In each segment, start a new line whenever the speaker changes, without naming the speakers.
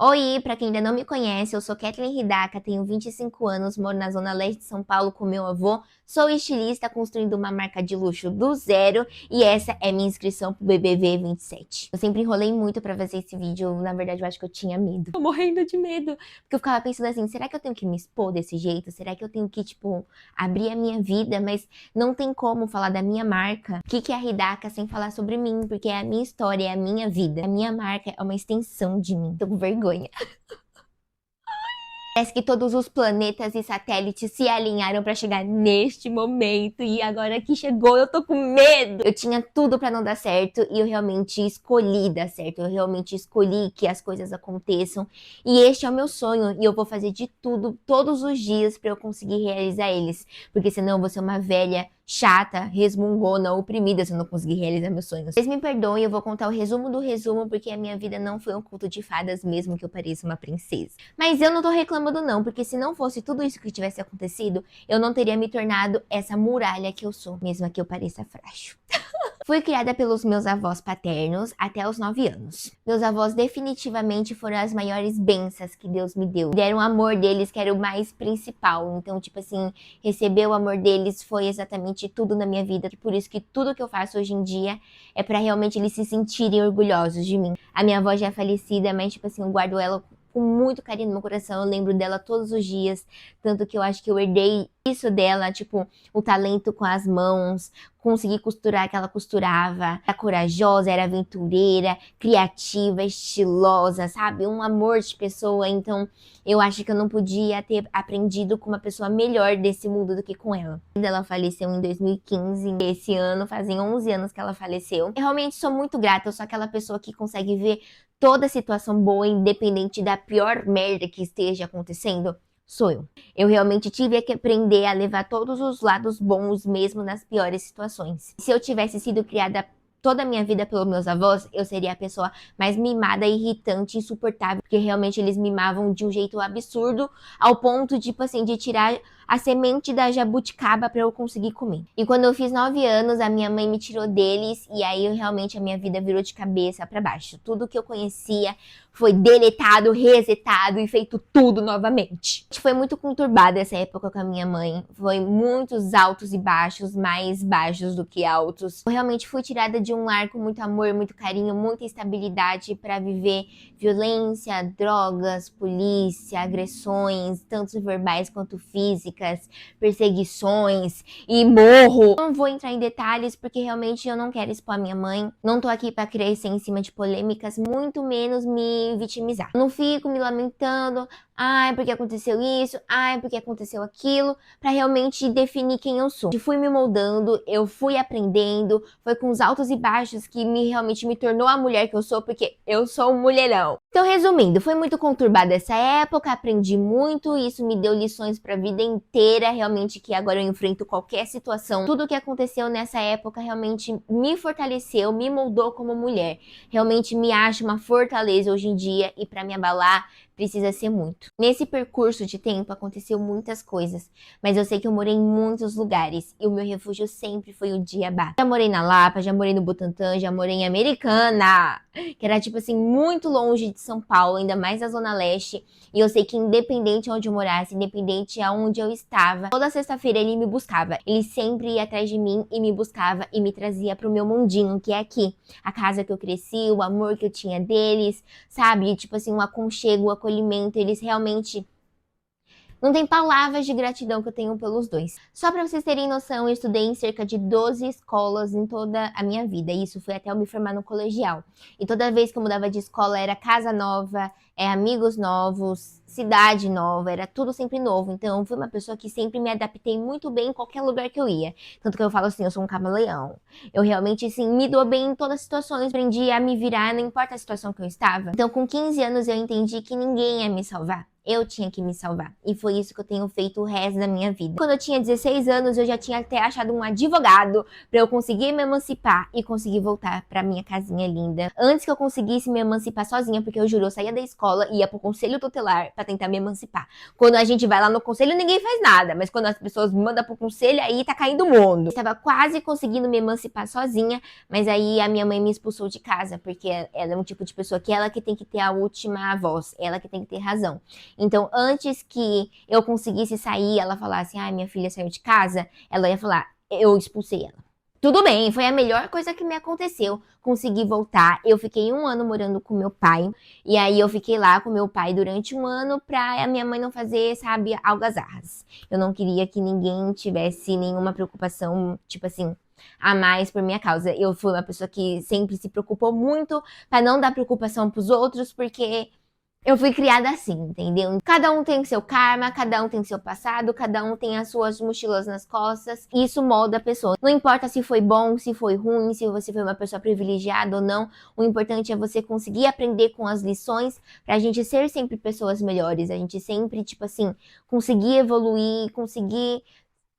Oi, pra quem ainda não me conhece, eu sou Kathleen Hidaka, tenho 25 anos, moro na zona leste de São Paulo com meu avô, sou estilista construindo uma marca de luxo do zero e essa é minha inscrição pro BBB 27. Eu sempre enrolei muito pra fazer esse vídeo, na verdade eu acho que eu tinha medo. Tô morrendo de medo, porque eu ficava pensando assim, será que eu tenho que me expor desse jeito? Será que eu tenho que, tipo, abrir a minha vida? Mas não tem como falar da minha marca. O que é a Hidaka sem falar sobre mim? Porque é a minha história, é a minha vida. A minha marca é uma extensão de mim. Tô com vergonha. Parece que todos os planetas e satélites se alinharam pra chegar neste momento e agora que chegou eu tô com medo. Eu tinha tudo pra não dar certo e eu realmente escolhi dar certo. Eu realmente escolhi que as coisas aconteçam e este é o meu sonho e eu vou fazer de tudo todos os dias pra eu conseguir realizar eles, porque senão eu vou ser uma velha chata, resmungona, oprimida se eu não conseguir realizar meus sonhos. Vocês me perdoem, eu vou contar o resumo do resumo porque a minha vida não foi um conto de fadas mesmo que eu pareça uma princesa. Mas eu não tô reclamando não, porque se não fosse tudo isso que tivesse acontecido, eu não teria me tornado essa muralha que eu sou, mesmo que eu pareça frágil. Fui criada pelos meus avós paternos até os 9 anos. Meus avós definitivamente foram as maiores bênçãos que Deus me deu. Deram o amor deles, que era o mais principal. Então, tipo assim, receber o amor deles foi exatamente tudo na minha vida. Por isso que tudo que eu faço hoje em dia é pra realmente eles se sentirem orgulhosos de mim. A minha avó já é falecida, mas tipo assim, eu guardo ela com muito carinho no meu coração. Eu lembro dela todos os dias. Tanto que eu acho que eu herdei isso dela, tipo, o talento com as mãos, conseguir costurar que ela costurava, era corajosa, era aventureira, criativa, estilosa, sabe? Um amor de pessoa, então eu acho que eu não podia ter aprendido com uma pessoa melhor desse mundo do que com ela. Ela faleceu em 2015, esse ano fazem 11 anos que ela faleceu. Eu realmente sou muito grata, eu sou aquela pessoa que consegue ver toda a situação boa, independente da pior merda que esteja acontecendo. Sou eu. Eu realmente tive que aprender a levar todos os lados bons mesmo nas piores situações. Se eu tivesse sido criada toda a minha vida pelos meus avós, eu seria a pessoa mais mimada, irritante, insuportável, porque realmente eles mimavam de um jeito absurdo, ao ponto, tipo assim, de tirar a semente da jabuticaba para eu conseguir comer. E quando eu fiz 9 anos, a minha mãe me tirou deles e aí realmente a minha vida virou de cabeça para baixo. Tudo que eu conhecia foi deletado, resetado e feito tudo novamente. Foi muito conturbada essa época com a minha mãe. Foi muitos altos e baixos, mais baixos do que altos. Eu realmente fui tirada de um lar com muito amor, muito carinho, muita estabilidade para viver violência, drogas, polícia, agressões, tanto verbais quanto físicas, perseguições e morro. Não vou entrar em detalhes porque realmente eu não quero expor a minha mãe. Não tô aqui para crescer em cima de polêmicas, muito menos me vitimizar. Eu não fico me lamentando, ai, porque aconteceu isso, ai, porque aconteceu aquilo, pra realmente definir quem eu sou. Eu fui me moldando, eu fui aprendendo, foi com os altos e baixos que realmente me tornou a mulher que eu sou, porque eu sou um mulherão. Então, resumindo, foi muito conturbada essa época, aprendi muito, isso me deu lições pra vida inteira, realmente que agora eu enfrento qualquer situação. Tudo que aconteceu nessa época realmente me fortaleceu, me moldou como mulher. Realmente me acho uma fortaleza hoje em dia e pra me abalar precisa ser muito. Nesse percurso de tempo aconteceu muitas coisas, mas eu sei que eu morei em muitos lugares e o meu refúgio sempre foi o Cuiabá. Já morei na Lapa, já morei no Butantã, já morei em Americana, que era tipo assim muito longe de São Paulo, ainda mais na Zona Leste. E eu sei que independente de onde eu morasse, independente de onde eu estava, toda sexta-feira ele me buscava. Ele sempre ia atrás de mim e me buscava e me trazia pro meu mundinho, que é aqui. A casa que eu cresci, o amor que eu tinha deles, sabe? Tipo assim, um aconchego, um acolhimento. Eles realmente não tem palavras de gratidão que eu tenho pelos dois. Só pra vocês terem noção, eu estudei em cerca de 12 escolas em toda a minha vida. Isso foi até eu me formar no colegial. E toda vez que eu mudava de escola era casa nova, amigos novos, cidade nova, era tudo sempre novo. Então, eu fui uma pessoa que sempre me adaptei muito bem em qualquer lugar que eu ia. Tanto que eu falo assim, eu sou um camaleão. Eu realmente, assim, me dou bem em todas as situações. Aprendi a me virar, não importa a situação que eu estava. Então, com 15 anos, eu entendi que ninguém ia me salvar. Eu tinha que me salvar. E foi isso que eu tenho feito o resto da minha vida. Quando eu tinha 16 anos, eu já tinha até achado um advogado pra eu conseguir me emancipar e conseguir voltar pra minha casinha linda. Antes que eu conseguisse me emancipar sozinha, porque eu juro, eu saía da escola e ia pro conselho tutelar pra tentar me emancipar. Quando a gente vai lá no conselho, ninguém faz nada. Mas quando as pessoas me mandam pro conselho, aí tá caindo o mundo. Eu tava quase conseguindo me emancipar sozinha, mas aí a minha mãe me expulsou de casa, porque ela é um tipo de pessoa que ela que tem que ter a última voz, ela que tem que ter razão. Então, antes que eu conseguisse sair, ela falasse, ai, minha filha saiu de casa, ela ia falar, eu expulsei ela. Tudo bem, foi a melhor coisa que me aconteceu. Consegui voltar. Eu fiquei 1 ano morando com meu pai. E aí eu fiquei lá com meu pai durante 1 ano pra a minha mãe não fazer, sabe, algazarras. Eu não queria que ninguém tivesse nenhuma preocupação, tipo assim, a mais por minha causa. Eu fui uma pessoa que sempre se preocupou muito pra não dar preocupação pros outros, porque eu fui criada assim, entendeu? Cada um tem seu karma, cada um tem seu passado, cada um tem as suas mochilas nas costas. E isso molda a pessoa. Não importa se foi bom, se foi ruim, se você foi uma pessoa privilegiada ou não. O importante é você conseguir aprender com as lições pra gente ser sempre pessoas melhores. A gente sempre, tipo assim, conseguir evoluir, conseguir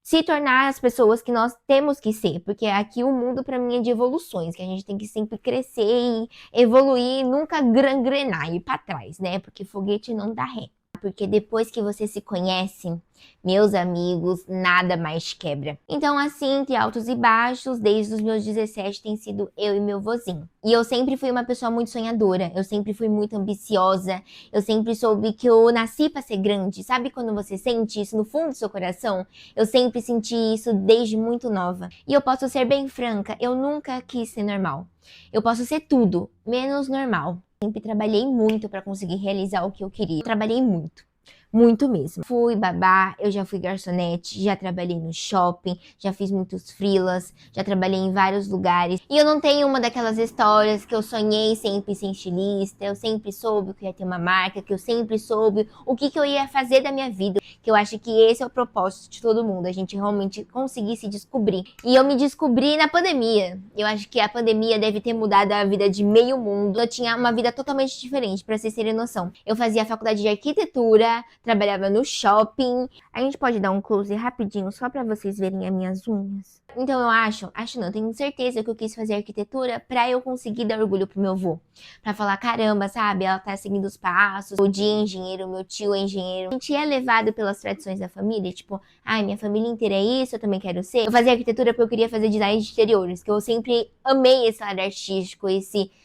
se tornar as pessoas que nós temos que ser, porque aqui o mundo para mim é de evoluções, que a gente tem que sempre crescer e evoluir, nunca gangrenar e ir para trás, né? Porque foguete não dá ré. Porque depois que você se conhece, meus amigos, nada mais quebra. Então, assim, entre altos e baixos, desde os meus 17 tem sido eu e meu vozinho. E eu sempre fui uma pessoa muito sonhadora, eu sempre fui muito ambiciosa, eu sempre soube que eu nasci para ser grande. Sabe quando você sente isso no fundo do seu coração? Eu sempre senti isso desde muito nova. E eu posso ser bem franca, eu nunca quis ser normal. Eu posso ser tudo, menos normal. Sempre trabalhei muito para conseguir realizar o que eu queria. Eu trabalhei muito. Muito mesmo. Fui babá, eu já fui garçonete, já trabalhei no shopping, já fiz muitos freelas, já trabalhei em vários lugares. E eu não tenho uma daquelas histórias que eu sonhei sempre ser estilista, eu sempre soube que eu ia ter uma marca, que eu sempre soube o que eu ia fazer da minha vida. Que eu acho que esse é o propósito de todo mundo, a gente realmente conseguir se descobrir. E eu me descobri na pandemia. Eu acho que a pandemia deve ter mudado a vida de meio mundo. Eu tinha uma vida totalmente diferente, pra vocês terem noção. Eu fazia faculdade de arquitetura, trabalhava no shopping. A gente pode dar um close rapidinho só pra vocês verem as minhas unhas. Então eu acho não, tenho certeza que eu quis fazer arquitetura pra eu conseguir dar orgulho pro meu avô. Pra falar, caramba, sabe, ela tá seguindo os passos, o dia é engenheiro, meu tio é engenheiro. A gente é levado pelas tradições da família, tipo, ai, minha família inteira é isso, eu também quero ser. Eu fazia arquitetura porque eu queria fazer design de interiores, que eu sempre amei esse lado artístico,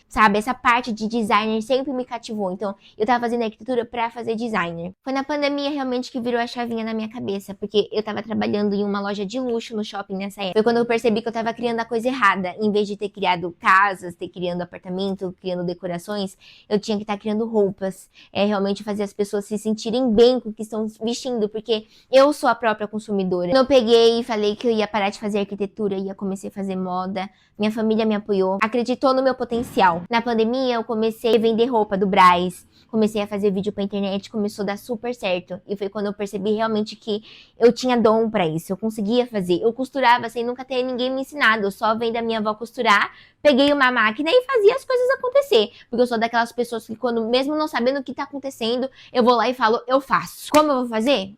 sabe, essa parte de designer sempre me cativou. Então, eu tava fazendo arquitetura pra fazer designer. Foi na pandemia realmente que virou a chavinha na minha cabeça, porque eu tava trabalhando em uma loja de luxo no shopping nessa época. Foi quando eu percebi que eu tava criando a coisa errada. Em vez de ter criado casas, ter criando apartamento, criando decorações, eu tinha que estar criando roupas. Realmente fazer as pessoas se sentirem bem com o que estão vestindo, porque eu sou a própria consumidora. Quando eu peguei e falei que eu ia parar de fazer arquitetura, ia comecei a fazer moda, minha família me apoiou, acreditou no meu potencial. Na pandemia, eu comecei a vender roupa do Brás, comecei a fazer vídeo pra internet, começou a dar super certo. E foi quando eu percebi realmente que eu tinha dom pra isso, eu conseguia fazer. Eu costurava sem nunca ter ninguém me ensinado, eu só vendo a minha avó costurar, peguei uma máquina e fazia as coisas acontecer. Porque eu sou daquelas pessoas que quando, mesmo não sabendo o que tá acontecendo, eu vou lá e falo, eu faço. Como eu vou fazer?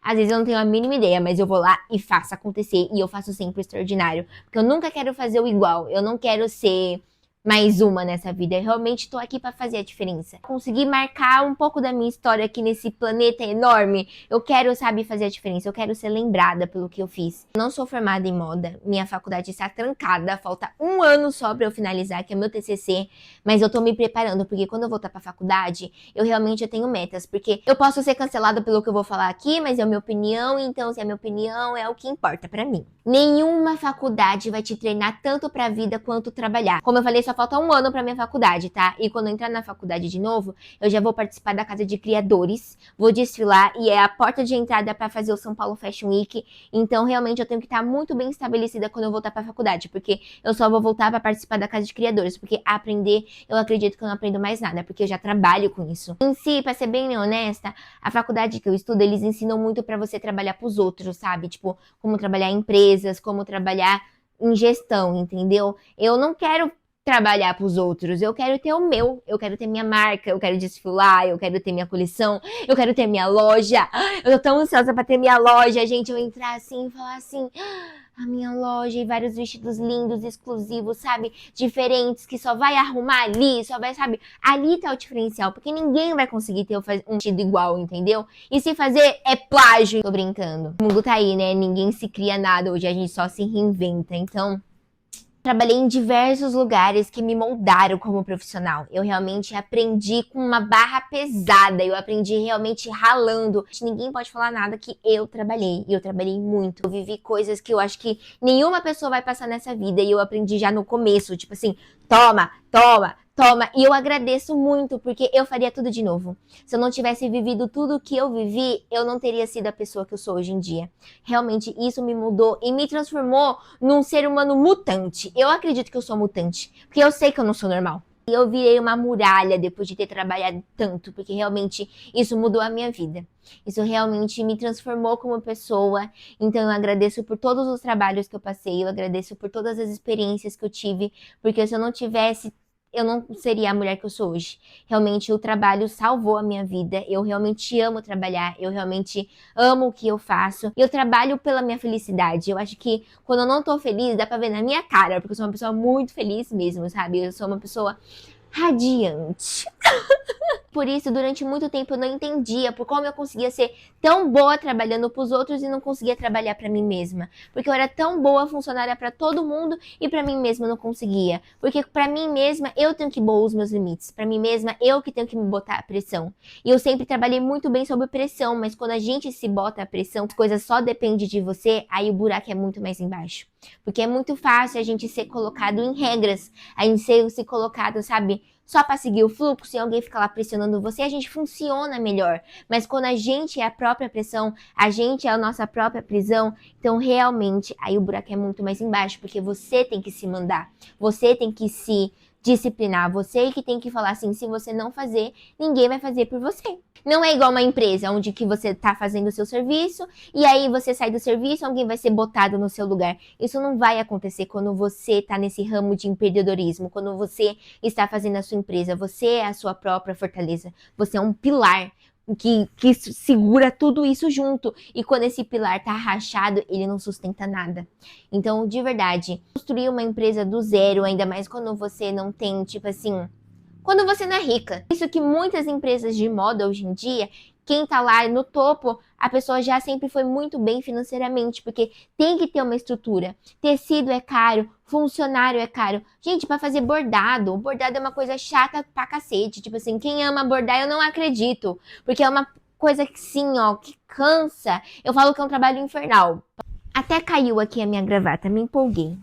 Às vezes eu não tenho a mínima ideia, mas eu vou lá e faço acontecer. E eu faço sempre o extraordinário. Porque eu nunca quero fazer o igual, eu não quero ser mais uma nessa vida. Eu realmente tô aqui pra fazer a diferença. Consegui marcar um pouco da minha história aqui nesse planeta enorme. Eu quero, sabe, fazer a diferença. Eu quero ser lembrada pelo que eu fiz. Eu não sou formada em moda. Minha faculdade está trancada. Falta 1 ano só pra eu finalizar, que é meu TCC. Mas eu tô me preparando, porque quando eu voltar pra faculdade, eu realmente tenho metas. Porque eu posso ser cancelada pelo que eu vou falar aqui, mas é a minha opinião. Então, se é a minha opinião, é o que importa pra mim. Nenhuma faculdade vai te treinar tanto pra vida quanto trabalhar. Como eu falei, só falta 1 ano pra minha faculdade, tá? E quando eu entrar na faculdade de novo, eu já vou participar da Casa de Criadores, vou desfilar e é a porta de entrada pra fazer o São Paulo Fashion Week. Então, realmente, eu tenho que estar muito bem estabelecida quando eu voltar pra faculdade, porque eu só vou voltar pra participar da Casa de Criadores, porque aprender, eu acredito que eu não aprendo mais nada, porque eu já trabalho com isso. Em si, pra ser bem honesta, a faculdade que eu estudo, eles ensinam muito pra você trabalhar pros outros, sabe? Tipo, como trabalhar em empresas, como trabalhar em gestão, entendeu? Eu não quero trabalhar para os outros, eu quero ter o meu, eu quero ter minha marca, eu quero desfilar, eu quero ter minha coleção, eu quero ter minha loja. Eu tô tão ansiosa para ter minha loja, gente, eu entrar assim e falar assim, a minha loja e vários vestidos lindos, exclusivos, sabe? Diferentes, que só vai arrumar ali, só vai, sabe? Ali tá o diferencial, porque ninguém vai conseguir ter um vestido igual, entendeu? E se fazer é plágio. Tô brincando. O mundo tá aí, né? Ninguém se cria nada, hoje a gente só se reinventa, então... Trabalhei em diversos lugares que me moldaram como profissional. Eu realmente aprendi com uma barra pesada, eu aprendi realmente ralando. Ninguém pode falar nada que eu trabalhei, e eu trabalhei muito. Eu vivi coisas que eu acho que nenhuma pessoa vai passar nessa vida, e eu aprendi já no começo, tipo assim, toma, toma, toma. E eu agradeço muito, porque eu faria tudo de novo. Se eu não tivesse vivido tudo o que eu vivi, eu não teria sido a pessoa que eu sou hoje em dia. Realmente, isso me mudou e me transformou num ser humano mutante. Eu acredito que eu sou mutante, porque eu sei que eu não sou normal. E eu virei uma muralha depois de ter trabalhado tanto, porque realmente isso mudou a minha vida. Isso realmente me transformou como pessoa. Então eu agradeço por todos os trabalhos que eu passei, eu agradeço por todas as experiências que eu tive, porque se eu não tivesse, eu não seria a mulher que eu sou hoje. Realmente o trabalho salvou a minha vida. Eu realmente amo trabalhar, eu realmente amo o que eu faço. E eu trabalho pela minha felicidade. Eu acho que quando eu não tô feliz, dá pra ver na minha cara, porque eu sou uma pessoa muito feliz mesmo, sabe? Eu sou uma pessoa radiante. Por isso, durante muito tempo eu não entendia por como eu conseguia ser tão boa trabalhando pros outros e não conseguia trabalhar pra mim mesma. Porque eu era tão boa funcionária pra todo mundo e pra mim mesma eu não conseguia. Porque pra mim mesma eu tenho que impor os meus limites. Pra mim mesma eu que tenho que me botar a pressão. E eu sempre trabalhei muito bem sob pressão, mas quando a gente se bota a pressão, as coisas só dependem de você, aí o buraco é muito mais embaixo. Porque é muito fácil a gente ser colocado em regras, a gente ser colocado, sabe, só para seguir o fluxo, e alguém fica lá pressionando você, a gente funciona melhor. Mas quando a gente é a própria pressão, a gente é a nossa própria prisão, então realmente aí o buraco é muito mais embaixo, porque você tem que se mandar, você tem que se disciplinar, você que tem que falar assim, se você não fazer, ninguém vai fazer por você. Não é igual uma empresa onde que você tá fazendo o seu serviço e aí você sai do serviço, alguém vai ser botado no seu lugar. Isso não vai acontecer quando você tá nesse ramo de empreendedorismo, quando você está fazendo a sua empresa. Você é a sua própria fortaleza. Você é um pilar que segura tudo isso junto. E quando esse pilar tá rachado, ele não sustenta nada. Então, de verdade, construir uma empresa do zero, ainda mais quando você não tem, tipo assim, quando você não é rica. Isso que muitas empresas de moda hoje em dia, quem tá lá no topo, a pessoa já sempre foi muito bem financeiramente, porque tem que ter uma estrutura. Tecido é caro, funcionário é caro. Gente, pra fazer bordado, bordado é uma coisa chata pra cacete. Tipo assim, quem ama bordar, eu não acredito. Porque é uma coisa que sim, ó, que cansa. Eu falo que é um trabalho infernal. Até caiu aqui a minha gravata, me empolguei.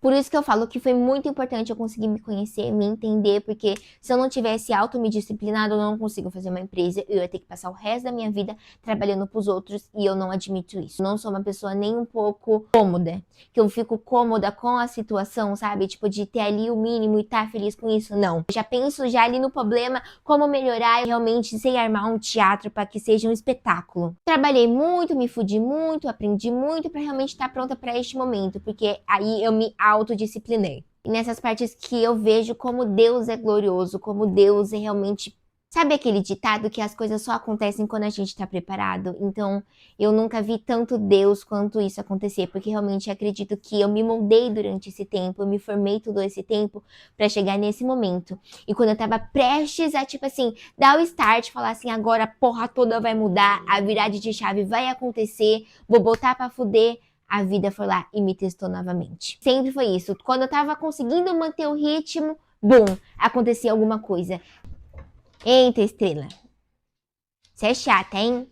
Por isso que eu falo que foi muito importante eu conseguir me conhecer, me entender, porque se eu não tivesse me disciplinado, eu não consigo fazer uma empresa, eu ia ter que passar o resto da minha vida trabalhando pros outros e eu não admito isso. Eu não sou uma pessoa nem um pouco cômoda, que eu fico cômoda com a situação, sabe? Tipo, de ter ali o mínimo e estar feliz com isso, não. Eu já penso já ali no problema, como melhorar e realmente sei armar um teatro para que seja um espetáculo. Trabalhei muito, me fudi muito, aprendi muito para realmente estar pronta para este momento, porque aí eu me autodisciplinei. E nessas partes que eu vejo como Deus é glorioso, como Deus é realmente... Sabe aquele ditado que as coisas só acontecem quando a gente tá preparado? Então, eu nunca vi tanto Deus quanto isso acontecer, porque realmente acredito que eu me moldei durante esse tempo, eu me formei todo esse tempo pra chegar nesse momento. E quando eu tava prestes a, tipo assim, dar o start, falar assim, agora a porra toda vai mudar, a virada de chave vai acontecer, vou botar pra fuder, a vida foi lá e me testou novamente. Sempre foi isso. Quando eu tava conseguindo manter o ritmo, bum, acontecia alguma coisa. Eita, estrela. Você é chata, hein?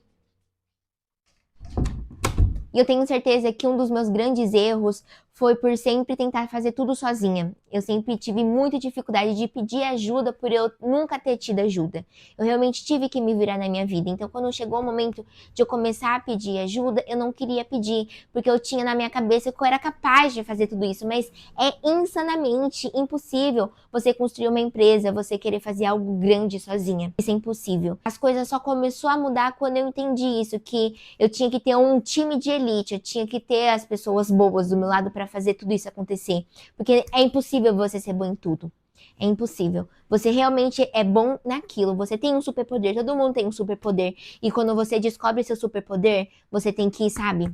E eu tenho certeza que um dos meus grandes erros foi por sempre tentar fazer tudo sozinha. Eu sempre tive muita dificuldade de pedir ajuda por eu nunca ter tido ajuda. Eu realmente tive que me virar na minha vida. Então, quando chegou o momento de eu começar a pedir ajuda, eu não queria pedir, porque eu tinha na minha cabeça que eu era capaz de fazer tudo isso, mas é insanamente impossível você construir uma empresa, você querer fazer algo grande sozinha. Isso é impossível. As coisas só começou a mudar quando eu entendi isso, que eu tinha que ter um time de elite, eu tinha que ter as pessoas boas do meu lado para pra fazer tudo isso acontecer. Porque é impossível você ser bom em tudo. É impossível. Você realmente é bom naquilo. Você tem um superpoder. Todo mundo tem um superpoder. E quando você descobre seu superpoder, você tem que, sabe?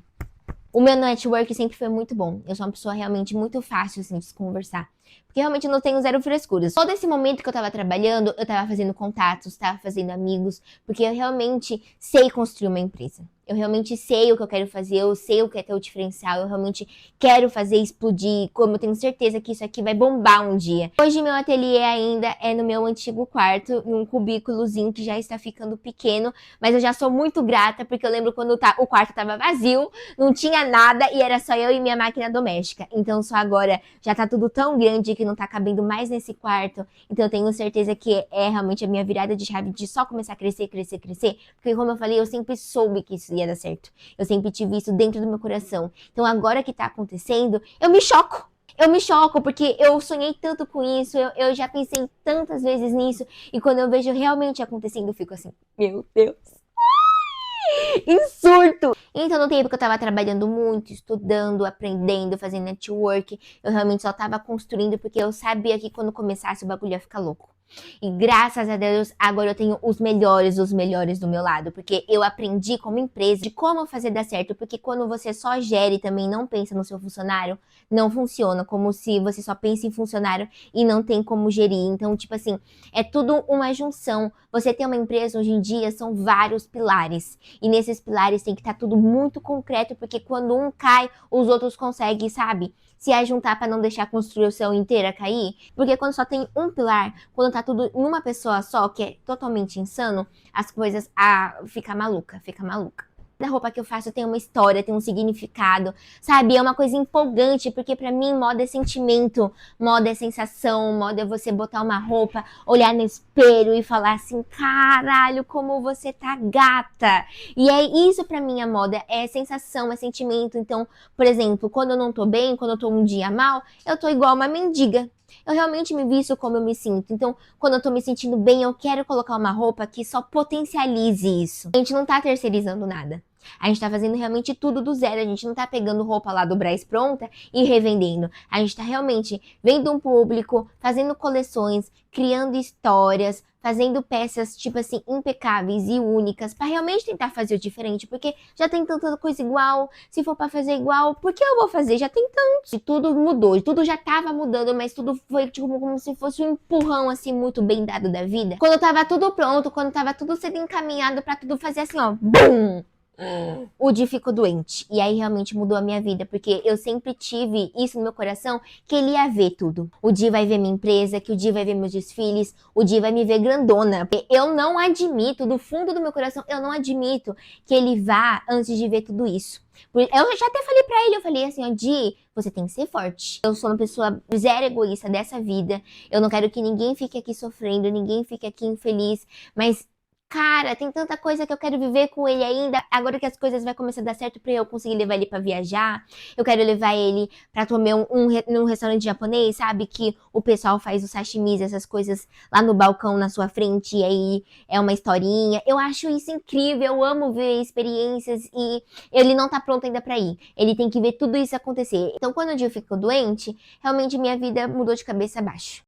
O meu network sempre foi muito bom. Eu sou uma pessoa realmente muito fácil, assim, de se conversar. Porque realmente eu não tenho zero frescuras. Todo esse momento que eu tava trabalhando, eu tava fazendo contatos, tava fazendo amigos. Porque eu realmente sei construir uma empresa. Eu realmente sei o que eu quero fazer, eu sei o que é ter o diferencial, eu realmente quero fazer explodir, como eu tenho certeza que isso aqui vai bombar um dia. Hoje meu ateliê ainda é no meu antigo quarto, num cubículozinho que já está ficando pequeno, mas eu já sou muito grata, porque eu lembro quando o quarto tava vazio, não tinha nada e era só eu e minha máquina doméstica. Então só agora já tá tudo tão grande que não tá cabendo mais nesse quarto, então eu tenho certeza que é realmente a minha virada de chave de só começar a crescer, crescer, crescer, porque como eu falei, eu sempre soube que isso ia dar certo. Eu sempre tive isso dentro do meu coração. Então agora que tá acontecendo, eu me choco. Eu me choco porque eu sonhei tanto com isso, eu já pensei tantas vezes nisso, e quando eu vejo realmente acontecendo, eu fico assim, meu Deus. Em surto! Então, no tempo que eu tava trabalhando muito, estudando, aprendendo, fazendo network, eu realmente só tava construindo porque eu sabia que quando começasse o bagulho ia ficar louco. E graças a Deus, agora eu tenho os melhores do meu lado, porque eu aprendi como empresa de como fazer dar certo, porque quando você só gere e também não pensa no seu funcionário, não funciona, como se você só pensa em funcionário e não tem como gerir. Então, tipo assim, é tudo uma junção. Você ter uma empresa hoje em dia são vários pilares, e nesses pilares tem que estar tudo muito concreto, porque quando um cai, os outros conseguem, sabe? Se ajuntar para não deixar a construção inteira cair. Porque quando só tem um pilar, quando tá tudo em uma pessoa só, que é totalmente insano, as coisas fica maluca, fica maluca. A roupa que eu faço tem uma história, tem um significado, sabe? É uma coisa empolgante, porque pra mim moda é sentimento, moda é sensação, moda é você botar uma roupa, olhar no espelho e falar assim, caralho, como você tá gata. E é isso pra mim a moda, é sensação, é sentimento. Então, por exemplo, quando eu não tô bem, quando eu tô um dia mal, eu tô igual uma mendiga. Eu realmente me visto como eu me sinto. Então, quando eu tô me sentindo bem, eu quero colocar uma roupa que só potencialize isso. A gente não tá terceirizando nada. A gente tá fazendo realmente tudo do zero. A gente não tá pegando roupa lá do Brás pronta e revendendo. A gente tá realmente vendo um público, fazendo coleções, criando histórias, fazendo peças, tipo assim, impecáveis e únicas, pra realmente tentar fazer o diferente, porque já tem tanta coisa igual. Se for pra fazer igual, por que eu vou fazer? Já tem tanto. E tudo mudou, tudo já tava mudando, mas tudo foi tipo como se fosse um empurrão, assim, muito bem dado da vida. Quando tava tudo pronto, quando tava tudo sendo encaminhado pra tudo fazer assim, ó, BUM! O Di ficou doente. E aí realmente mudou a minha vida, porque eu sempre tive isso no meu coração, que ele ia ver tudo. O Di vai ver minha empresa, que o Di vai ver meus desfiles, o Di vai me ver grandona. Eu não admito, do fundo do meu coração, eu não admito que ele vá antes de ver tudo isso. Eu já até falei pra ele, eu falei assim, ó, Di, você tem que ser forte. Eu sou uma pessoa zero egoísta dessa vida, eu não quero que ninguém fique aqui sofrendo, ninguém fique aqui infeliz, mas cara, tem tanta coisa que eu quero viver com ele ainda. Agora que as coisas vai começar a dar certo pra eu conseguir levar ele pra viajar. Eu quero levar ele pra comer num restaurante japonês, sabe? Que o pessoal faz os sashimis, essas coisas lá no balcão na sua frente. E aí é uma historinha. Eu acho isso incrível. Eu amo ver experiências e ele não tá pronto ainda pra ir. Ele tem que ver tudo isso acontecer. Então quando o dia ficou doente, realmente minha vida mudou de cabeça abaixo.